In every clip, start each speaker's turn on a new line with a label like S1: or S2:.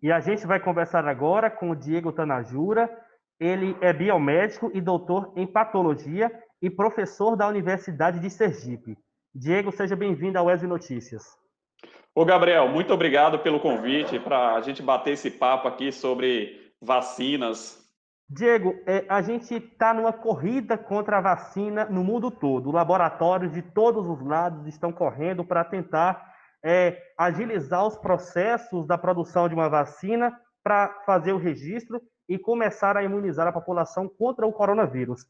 S1: E a gente vai conversar agora com o Diego Tanajura. Ele é biomédico e doutor em patologia e professor da Universidade de Sergipe. Diego, seja bem-vindo ao ESE Notícias.
S2: Ô, Gabriel, muito obrigado pelo convite para a gente bater esse papo aqui sobre vacinas.
S1: Diego, a gente está numa corrida contra a vacina no mundo todo. Laboratórios de todos os lados estão correndo para tentar agilizar os processos da produção de uma vacina para fazer o registro e começar a imunizar a população contra o coronavírus.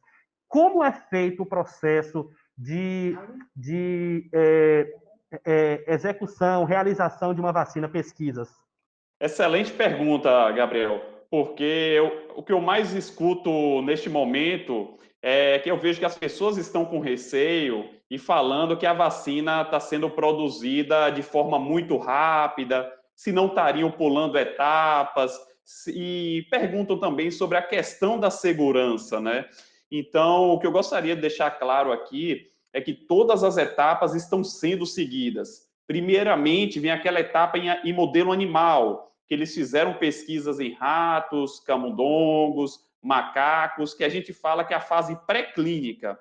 S1: Como é feito o processo de execução, realização de uma vacina, pesquisas?
S2: Excelente pergunta, Gabriel, porque o que eu mais escuto neste momento é que eu vejo que as pessoas estão com receio e falando que a vacina está sendo produzida de forma muito rápida, se não estariam pulando etapas, e perguntam também sobre a questão da segurança, né? Então, o que eu gostaria de deixar claro aqui é que todas as etapas estão sendo seguidas. Primeiramente, vem aquela etapa em modelo animal, que eles fizeram pesquisas em ratos, camundongos, macacos, que a gente fala que é a fase pré-clínica.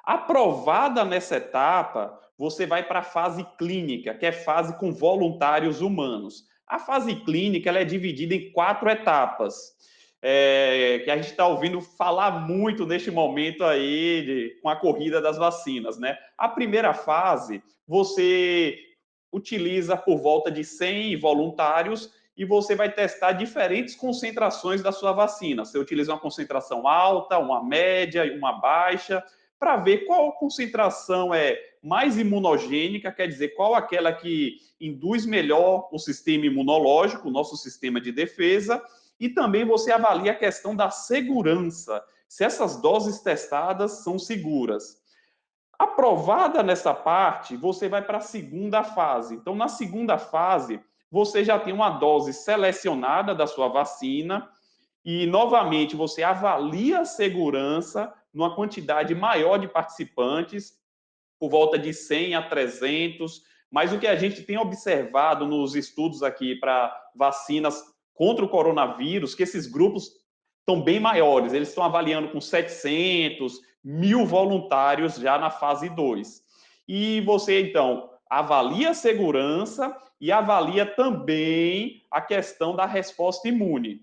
S2: Aprovada nessa etapa, você vai para a fase clínica, que é fase com voluntários humanos. A fase clínica ela é dividida em 4 etapas, que a gente está ouvindo falar muito neste momento aí com a corrida das vacinas, né? A primeira fase, você utiliza por volta de 100 voluntários e você vai testar diferentes concentrações da sua vacina. Você utiliza uma concentração alta, uma média e uma baixa, para ver qual concentração é mais imunogênica, quer dizer, qual aquela que induz melhor o sistema imunológico, o nosso sistema de defesa, e também você avalia a questão da segurança, se essas doses testadas são seguras. Aprovada nessa parte, você vai para a segunda fase. Então, na segunda fase, você já tem uma dose selecionada da sua vacina e, novamente, você avalia a segurança numa quantidade maior de participantes, por volta de 100 a 300, mas o que a gente tem observado nos estudos aqui para vacinas contra o coronavírus, que esses grupos estão bem maiores, eles estão avaliando com 700, 1.000 voluntários já na fase 2. E você, então, avalia a segurança e avalia também a questão da resposta imune.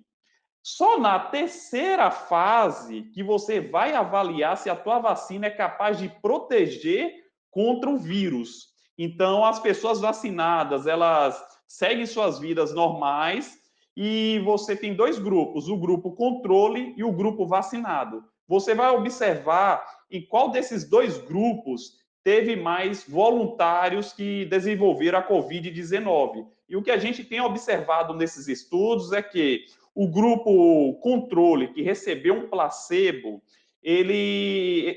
S2: Só na terceira fase que você vai avaliar se a tua vacina é capaz de proteger contra o vírus. Então, as pessoas vacinadas, elas seguem suas vidas normais e você tem 2 grupos, o grupo controle e o grupo vacinado. Você vai observar em qual desses 2 grupos teve mais voluntários que desenvolveram a Covid-19. E o que a gente tem observado nesses estudos é que o grupo controle, que recebeu um placebo,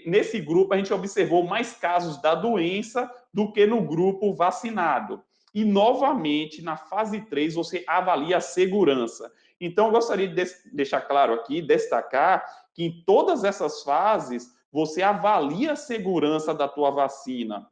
S2: nesse grupo a gente observou mais casos da doença do que no grupo vacinado. E, novamente, na fase 3, você avalia a segurança. Então, eu gostaria de deixar claro aqui, destacar que em todas essas fases, você avalia a segurança da tua vacina.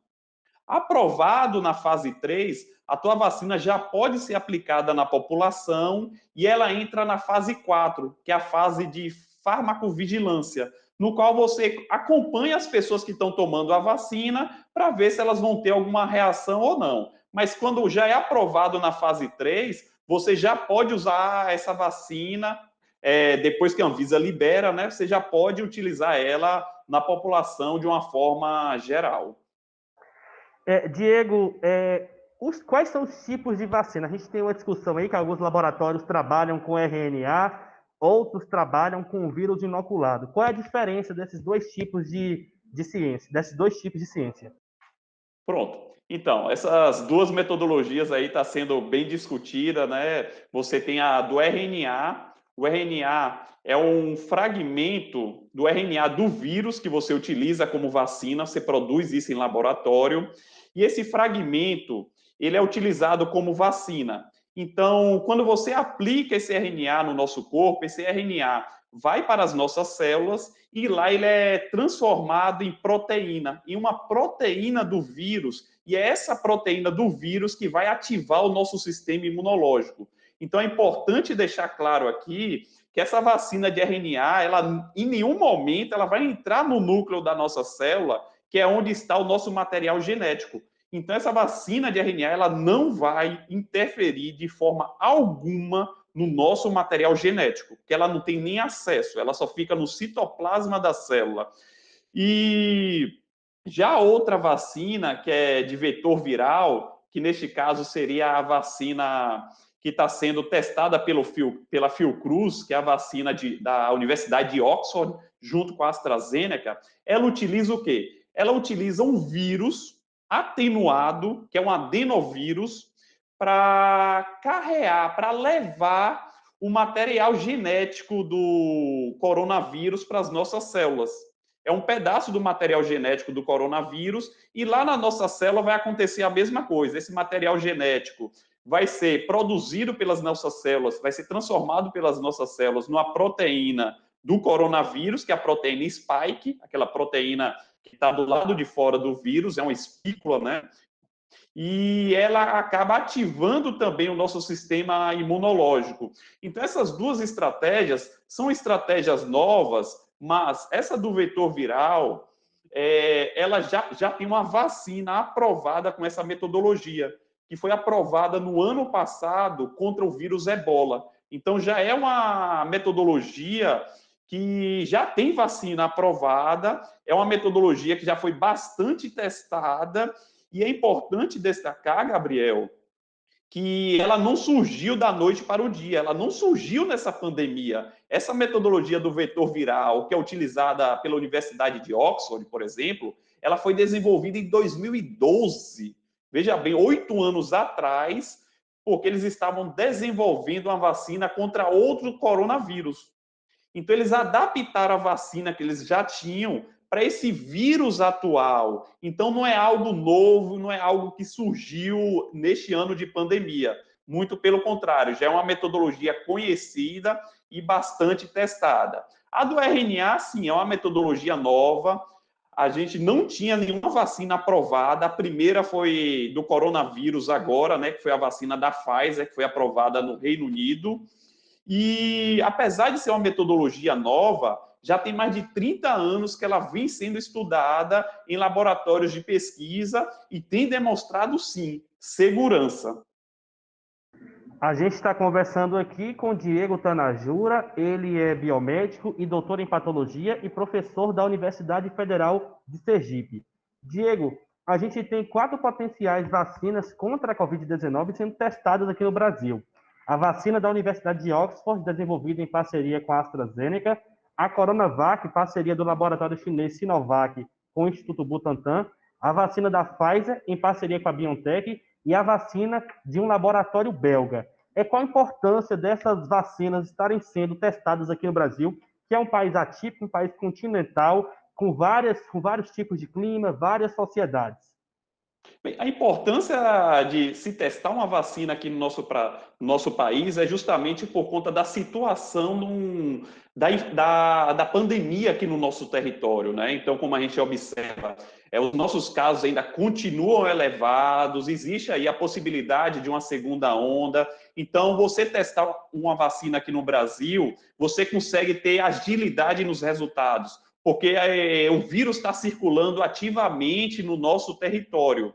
S2: Aprovado na fase 3, a tua vacina já pode ser aplicada na população e ela entra na fase 4, que é a fase de farmacovigilância, no qual você acompanha as pessoas que estão tomando a vacina para ver se elas vão ter alguma reação ou não. Mas quando já é aprovado na fase 3, você já pode usar essa vacina, depois que a Anvisa libera, né? Você já pode utilizar ela na população de uma forma geral.
S1: Diego, quais são os tipos de vacina? A gente tem uma discussão aí que alguns laboratórios trabalham com RNA, outros trabalham com vírus inoculado. Qual é a diferença desses dois tipos de ciência, desses dois tipos de ciência?
S2: Pronto. Então, essas duas metodologias aí está sendo bem discutida, né? Você tem a do RNA. O RNA é um fragmento do RNA do vírus que você utiliza como vacina, você produz isso em laboratório, e esse fragmento, ele é utilizado como vacina. Então, quando você aplica esse RNA no nosso corpo, esse RNA vai para as nossas células e lá ele é transformado em proteína, em uma proteína do vírus, e é essa proteína do vírus que vai ativar o nosso sistema imunológico. Então, é importante deixar claro aqui que essa vacina de RNA, ela, em nenhum momento, ela vai entrar no núcleo da nossa célula, que é onde está o nosso material genético. Então, essa vacina de RNA, ela não vai interferir de forma alguma no nosso material genético, que ela não tem nem acesso, ela só fica no citoplasma da célula. E já outra vacina, que é de vetor viral, que neste caso seria a vacina que está sendo testada pela Fiocruz, que é a vacina da Universidade de Oxford, junto com a AstraZeneca, ela utiliza o quê? Ela utiliza um vírus atenuado, que é um adenovírus, para carrear, para levar o material genético do coronavírus para as nossas células. É um pedaço do material genético do coronavírus e lá na nossa célula vai acontecer a mesma coisa. Esse material genético vai ser produzido pelas nossas células, vai ser transformado pelas nossas células numa proteína do coronavírus, que é a proteína spike, aquela proteína que está do lado de fora do vírus, é uma espícula, né? E ela acaba ativando também o nosso sistema imunológico. Então, essas duas estratégias são estratégias novas, mas essa do vetor viral, ela já tem uma vacina aprovada com essa metodologia, que foi aprovada no ano passado contra o vírus Ebola. Então, já é uma metodologia que já tem vacina aprovada, é uma metodologia que já foi bastante testada, e é importante destacar, Gabriel, que ela não surgiu da noite para o dia, ela não surgiu nessa pandemia. Essa metodologia do vetor viral, que é utilizada pela Universidade de Oxford, por exemplo, ela foi desenvolvida em 2012. Veja bem, 8 anos atrás, porque eles estavam desenvolvendo uma vacina contra outro coronavírus. Então, eles adaptaram a vacina que eles já tinham para esse vírus atual. Então, não é algo novo, não é algo que surgiu neste ano de pandemia. Muito pelo contrário, já é uma metodologia conhecida e bastante testada. A do RNA, sim, é uma metodologia nova. A gente não tinha nenhuma vacina aprovada. A primeira foi do coronavírus agora, né, que foi a vacina da Pfizer, que foi aprovada no Reino Unido. E, apesar de ser uma metodologia nova, já tem mais de 30 anos que ela vem sendo estudada em laboratórios de pesquisa e tem demonstrado, sim, segurança.
S1: A gente está conversando aqui com Diego Tanajura, ele é biomédico e doutor em patologia e professor da Universidade Federal de Sergipe. Diego, a gente tem 4 potenciais vacinas contra a Covid-19 sendo testadas aqui no Brasil. A vacina da Universidade de Oxford, desenvolvida em parceria com a AstraZeneca, a Coronavac, parceria do laboratório chinês Sinovac com o Instituto Butantan, a vacina da Pfizer, em parceria com a BioNTech, e a vacina de um laboratório belga. Qual a importância dessas vacinas estarem sendo testadas aqui no Brasil, que é um país atípico, um país continental, com vários tipos de clima, várias sociedades?
S2: Bem, a importância de se testar uma vacina aqui no nosso país é justamente por conta da situação da pandemia aqui no nosso território, né? Então, como a gente observa, os nossos casos ainda continuam elevados, existe aí a possibilidade de uma segunda onda. Então, você testar uma vacina aqui no Brasil, você consegue ter agilidade nos resultados, porque o vírus está circulando ativamente no nosso território.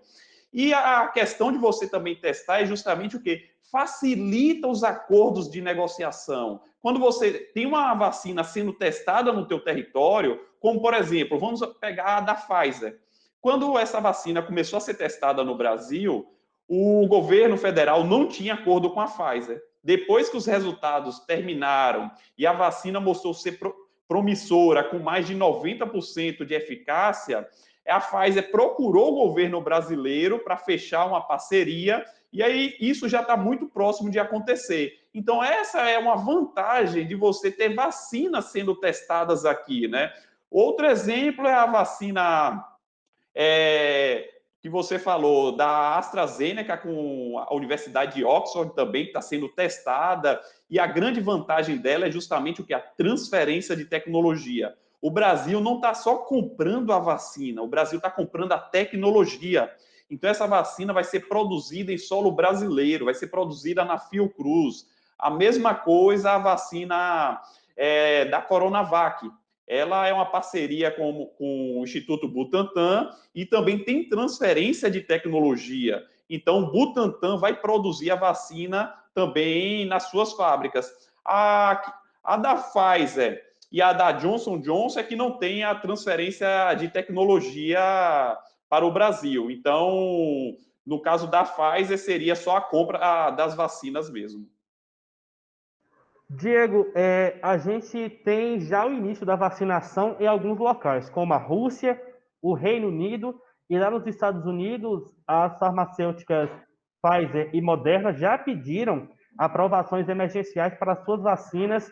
S2: E a questão de você também testar é justamente o quê? Facilita os acordos de negociação. Quando você tem uma vacina sendo testada no teu território, como, por exemplo, vamos pegar a da Pfizer. Quando essa vacina começou a ser testada no Brasil, o governo federal não tinha acordo com a Pfizer. Depois que os resultados terminaram e a vacina mostrou ser promissora, com mais de 90% de eficácia, a Pfizer procurou o governo brasileiro para fechar uma parceria, e aí isso já está muito próximo de acontecer. Então, essa é uma vantagem de você ter vacinas sendo testadas aqui, né? Outro exemplo é a vacina que você falou, da AstraZeneca com a Universidade de Oxford também, que está sendo testada, e a grande vantagem dela é justamente o que? A transferência de tecnologia. O Brasil não está só comprando a vacina, o Brasil está comprando a tecnologia. Então, essa vacina vai ser produzida em solo brasileiro, vai ser produzida na Fiocruz. A mesma coisa a vacina da Coronavac. Ela é uma parceria com o Instituto Butantan e também tem transferência de tecnologia. Então, o Butantan vai produzir a vacina também nas suas fábricas. A da Pfizer e a da Johnson Johnson é que não tem a transferência de tecnologia para o Brasil. Então, no caso da Pfizer, seria só a compra das vacinas mesmo.
S1: Diego, a gente tem já o início da vacinação em alguns locais, como a Rússia, o Reino Unido, e lá nos Estados Unidos, as farmacêuticas Pfizer e Moderna já pediram aprovações emergenciais para suas vacinas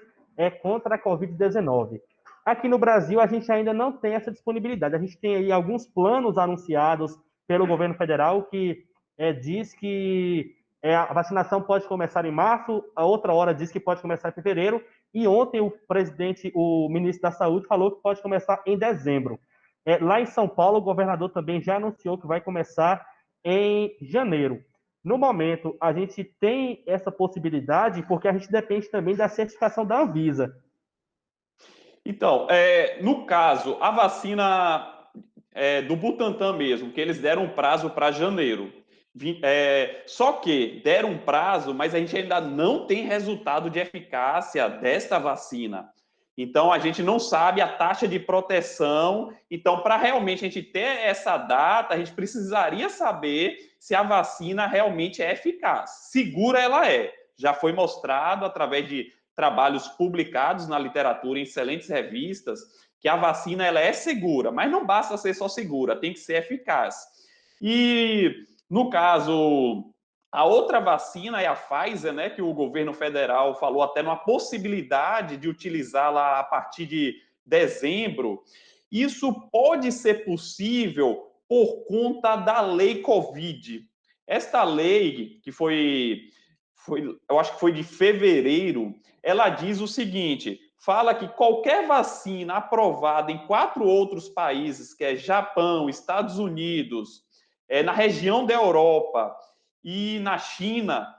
S1: contra a Covid-19. Aqui no Brasil, a gente ainda não tem essa disponibilidade. A gente tem aí alguns planos anunciados pelo governo federal que diz que a vacinação pode começar em março, a outra hora diz que pode começar em fevereiro, e ontem o ministro da Saúde falou que pode começar em dezembro. Lá em São Paulo, o governador também já anunciou que vai começar em janeiro. No momento, a gente tem essa possibilidade porque a gente depende também da certificação da Anvisa.
S2: Então, no caso, a vacina do Butantan mesmo, que eles deram um prazo para janeiro. Só que deram um prazo, mas a gente ainda não tem resultado de eficácia desta vacina. Então, a gente não sabe a taxa de proteção. Então, para realmente a gente ter essa data, a gente precisaria saber se a vacina realmente é eficaz. Segura ela é. Já foi mostrado através de trabalhos publicados na literatura em excelentes revistas que a vacina ela é segura, mas não basta ser só segura, tem que ser eficaz. E, no caso, a outra vacina é a Pfizer, né, que o governo federal falou até numa possibilidade de utilizá-la a partir de dezembro. Isso pode ser possível por conta da lei Covid. Esta lei, que eu acho que foi de fevereiro, ela diz o seguinte: fala que qualquer vacina aprovada em 4 outros países, que é Japão, Estados Unidos, na região da Europa e na China,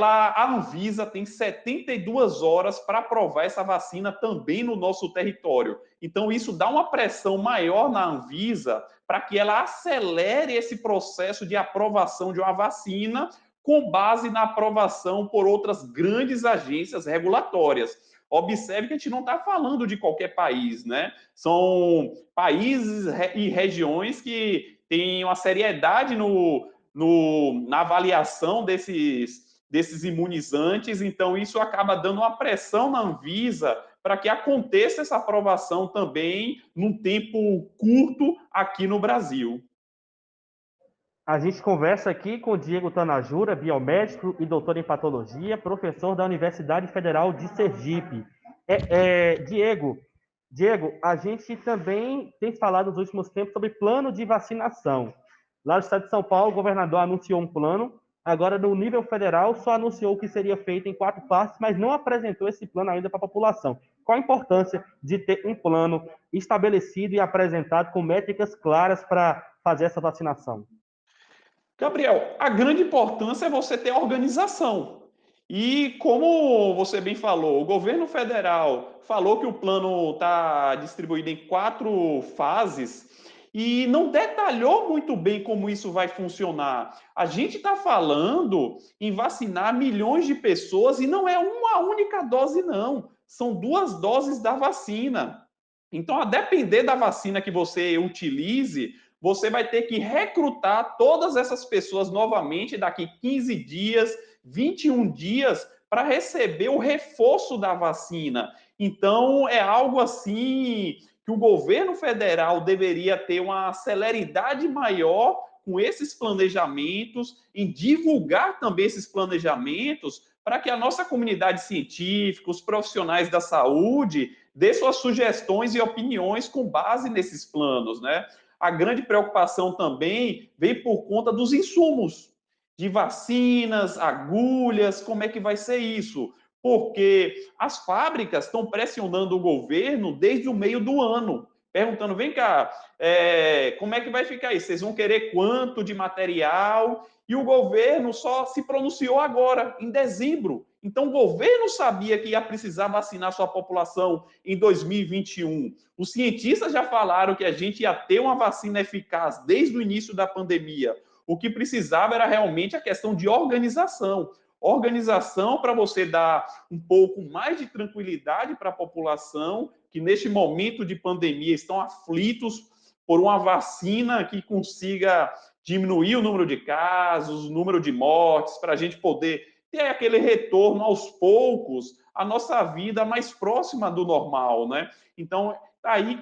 S2: a Anvisa tem 72 horas para aprovar essa vacina também no nosso território. Então, isso dá uma pressão maior na Anvisa para que ela acelere esse processo de aprovação de uma vacina com base na aprovação por outras grandes agências regulatórias. Observe que a gente não está falando de qualquer país, né? São países e regiões que têm uma seriedade na avaliação desses imunizantes, então isso acaba dando uma pressão na Anvisa para que aconteça essa aprovação também num tempo curto aqui no Brasil.
S1: A gente conversa aqui com o Diego Tanajura, biomédico e doutor em patologia, professor da Universidade Federal de Sergipe. Diego, a gente também tem falado nos últimos tempos sobre plano de vacinação. Lá no estado de São Paulo, o governador anunciou um plano, agora no nível federal só anunciou que seria feito em 4 partes, mas não apresentou esse plano ainda para a população. Qual a importância de ter um plano estabelecido e apresentado com métricas claras para fazer essa vacinação?
S2: Gabriel, a grande importância é você ter organização. E como você bem falou, o governo federal falou que o plano está distribuído em 4 fases e não detalhou muito bem como isso vai funcionar. A gente está falando em vacinar milhões de pessoas e não é uma única dose, não. São 2 doses da vacina. Então, a depender da vacina que você utilize, você vai ter que recrutar todas essas pessoas novamente daqui 15 dias, 21 dias, para receber o reforço da vacina. Então, é algo assim que o governo federal deveria ter uma celeridade maior com esses planejamentos, em divulgar também esses planejamentos, para que a nossa comunidade científica, os profissionais da saúde, dê suas sugestões e opiniões com base nesses planos, né? A grande preocupação também vem por conta dos insumos, de vacinas, agulhas, como é que vai ser isso? Porque as fábricas estão pressionando o governo desde o meio do ano. perguntando, vem cá, como é que vai ficar isso? Vocês vão querer quanto de material? E o governo só se pronunciou agora, em dezembro. Então, o governo sabia que ia precisar vacinar sua população em 2021. Os cientistas já falaram que a gente ia ter uma vacina eficaz desde o início da pandemia. O que precisava era realmente a questão de organização. Organização para você dar um pouco mais de tranquilidade para a população, que neste momento de pandemia estão aflitos por uma vacina que consiga diminuir o número de casos, o número de mortes, para a gente poder ter aquele retorno aos poucos à nossa vida mais próxima do normal, né? Então,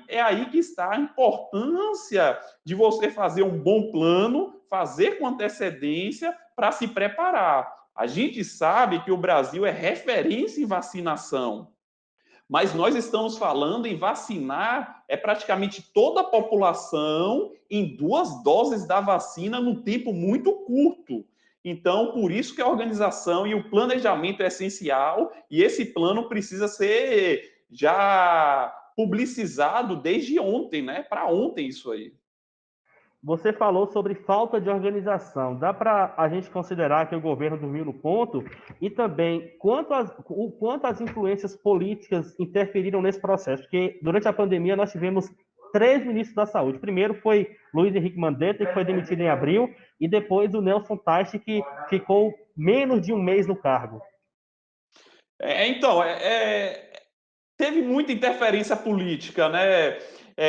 S2: é aí que está a importância de você fazer um bom plano, fazer com antecedência para se preparar. A gente sabe que o Brasil é referência em vacinação, mas nós estamos falando em vacinar praticamente toda a população em 2 doses da vacina num tempo muito curto. Então, por isso que a organização e o planejamento é essencial, e esse plano precisa ser já publicizado desde ontem, né? Para ontem isso aí.
S1: Você falou sobre falta de organização. Dá para a gente considerar que o governo dormiu no ponto? E também, o quanto as influências políticas interferiram nesse processo? Porque durante a pandemia nós tivemos 3 ministros da saúde. Primeiro foi Luiz Henrique Mandetta, que foi demitido em abril, e depois o Nelson Teich, que ficou menos de um mês no cargo.
S2: Então, teve muita interferência política, né?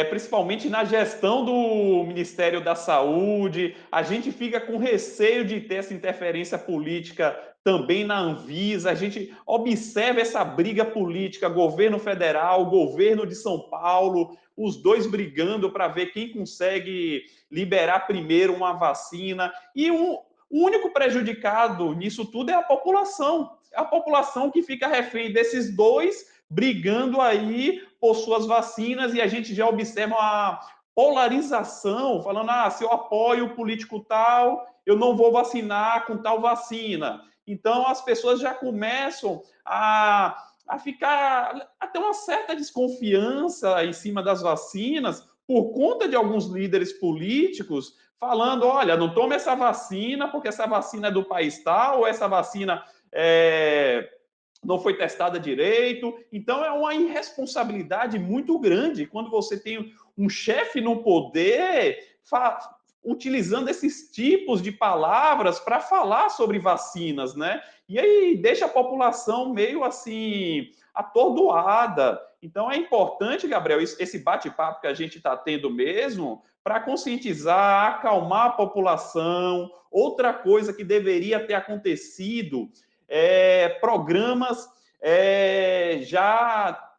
S2: Principalmente na gestão do Ministério da Saúde. A gente fica com receio de ter essa interferência política também na Anvisa. A gente observa essa briga política, governo federal, governo de São Paulo, os dois brigando para ver quem consegue liberar primeiro uma vacina. E o único prejudicado nisso tudo é a população. É a população que fica refém desses dois brigando aí por suas vacinas, e a gente já observa uma polarização, falando, se eu apoio o político tal, eu não vou vacinar com tal vacina. Então, as pessoas já começam a ficar, a ter uma certa desconfiança em cima das vacinas, por conta de alguns líderes políticos falando, olha, não tome essa vacina, porque essa vacina é do país tal, ou essa vacina não foi testada direito. Então, é uma irresponsabilidade muito grande quando você tem um chefe no poder utilizando esses tipos de palavras para falar sobre vacinas, né? E aí deixa a população meio assim atordoada. Então, é importante, Gabriel, esse bate-papo que a gente está tendo mesmo, para conscientizar, acalmar a população. Outra coisa que deveria ter acontecido programas já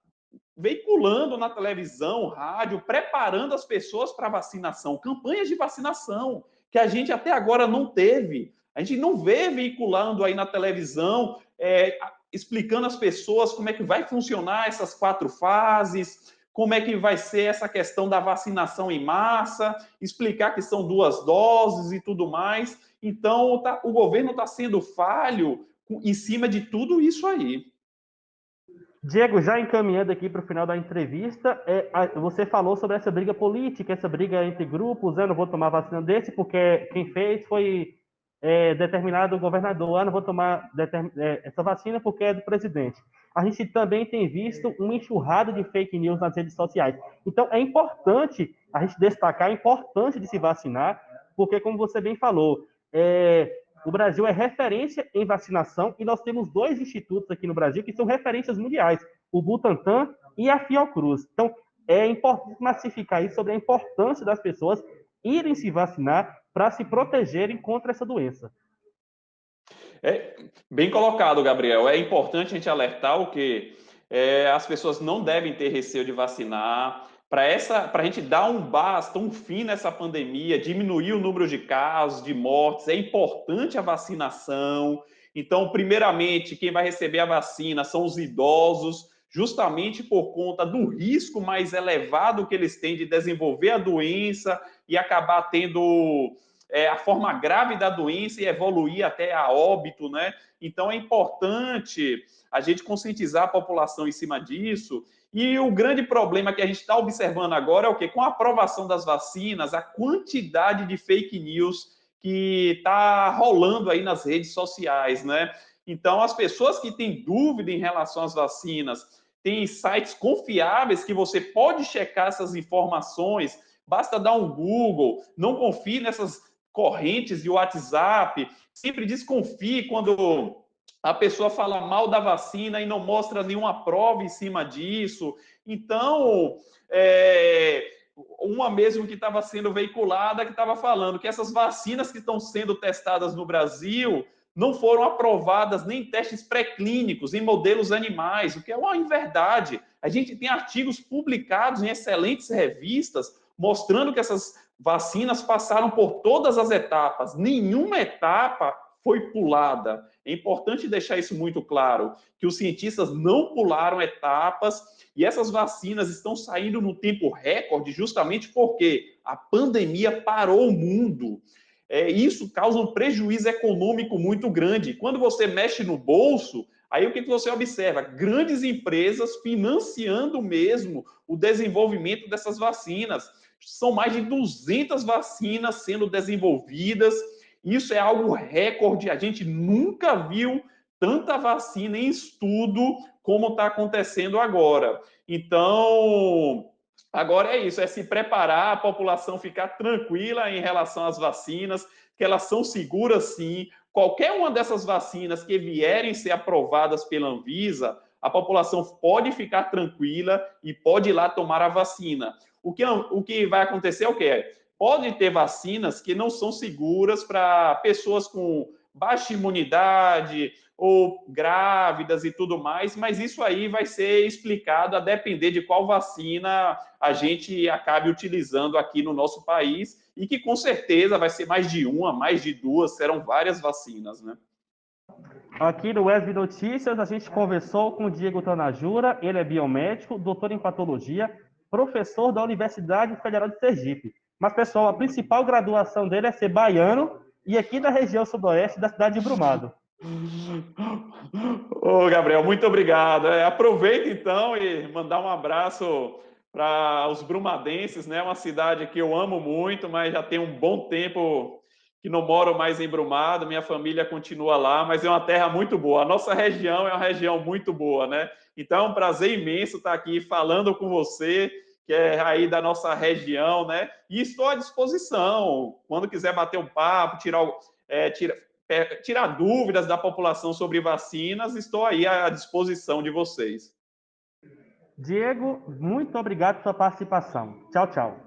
S2: veiculando na televisão, rádio, preparando as pessoas para vacinação, campanhas de vacinação, que a gente até agora não teve. A gente não vê veiculando aí na televisão, explicando às pessoas como é que vai funcionar essas 4 fases, como é que vai ser essa questão da vacinação em massa, explicar que são 2 doses e tudo mais. Então, o governo está sendo falho em cima de tudo isso aí.
S1: Diego, já encaminhando aqui para o final da entrevista, você falou sobre essa briga política, essa briga entre grupos, eu não vou tomar vacina desse porque quem fez foi determinado governador, eu não vou tomar essa vacina porque é do presidente. A gente também tem visto uma enxurrada de fake news nas redes sociais. Então, é importante a gente destacar a importância de se vacinar, porque, como você bem falou, o Brasil é referência em vacinação e nós temos 2 institutos aqui no Brasil que são referências mundiais, o Butantan e a Fiocruz. Então, é importante massificar isso sobre a importância das pessoas irem se vacinar para se protegerem contra essa doença.
S2: Bem colocado, Gabriel. É importante a gente alertar o que as pessoas não devem ter receio de vacinar. Para a gente dar um basta, um fim nessa pandemia, diminuir o número de casos, de mortes, é importante a vacinação. Então, primeiramente, quem vai receber a vacina são os idosos, justamente por conta do risco mais elevado que eles têm de desenvolver a doença e acabar tendo a forma grave da doença e evoluir até a óbito, né? Então, é importante a gente conscientizar a população em cima disso. E o grande problema que a gente está observando agora é o quê? Com a aprovação das vacinas, a quantidade de fake news que está rolando aí nas redes sociais, né? Então, as pessoas que têm dúvida em relação às vacinas, tem sites confiáveis que você pode checar essas informações, basta dar um Google, não confie nessas correntes de WhatsApp, sempre desconfie quando a pessoa fala mal da vacina e não mostra nenhuma prova em cima disso. Então, uma mesmo que estava sendo veiculada, que estava falando que essas vacinas que estão sendo testadas no Brasil não foram aprovadas nem em testes pré-clínicos, em modelos animais, o que é uma inverdade. A gente tem artigos publicados em excelentes revistas mostrando que essas vacinas passaram por todas as etapas, nenhuma etapa foi pulada. É importante deixar isso muito claro, que os cientistas não pularam etapas e essas vacinas estão saindo no tempo recorde justamente porque a pandemia parou o mundo. Isso causa um prejuízo econômico muito grande. Quando você mexe no bolso, aí o que você observa? Grandes empresas financiando mesmo o desenvolvimento dessas vacinas. São mais de 200 vacinas sendo desenvolvidas. Isso é algo recorde. A gente nunca viu tanta vacina em estudo como está acontecendo agora. Então, agora é isso, é se preparar, a população ficar tranquila em relação às vacinas, que elas são seguras sim. Qualquer uma dessas vacinas que vierem ser aprovadas pela Anvisa, a população pode ficar tranquila e pode ir lá tomar a vacina. O que vai acontecer é o quê? Pode ter vacinas que não são seguras para pessoas com baixa imunidade ou grávidas e tudo mais, mas isso aí vai ser explicado a depender de qual vacina a gente acabe utilizando aqui no nosso país e que com certeza vai ser mais de uma, mais de duas, serão várias vacinas, né?
S1: Aqui no Web Notícias, a gente conversou com o Diego Tanajura, ele é biomédico, doutor em patologia, professor da Universidade Federal de Sergipe. Mas, pessoal, a principal graduação dele é ser baiano e aqui da região sudoeste da cidade de Brumado.
S2: Ô, Gabriel, muito obrigado. Aproveita então e mandar um abraço para os brumadenses, né? Uma cidade que eu amo muito, mas já tem um bom tempo que não moro mais em Brumado, minha família continua lá, mas é uma terra muito boa. A nossa região é uma região muito boa, né? Então é um prazer imenso estar aqui falando com você, que é aí da nossa região, né? E estou à disposição, quando quiser bater um papo, tirar dúvidas da população sobre vacinas, estou aí à disposição de vocês.
S1: Diego, muito obrigado pela sua participação. Tchau, tchau.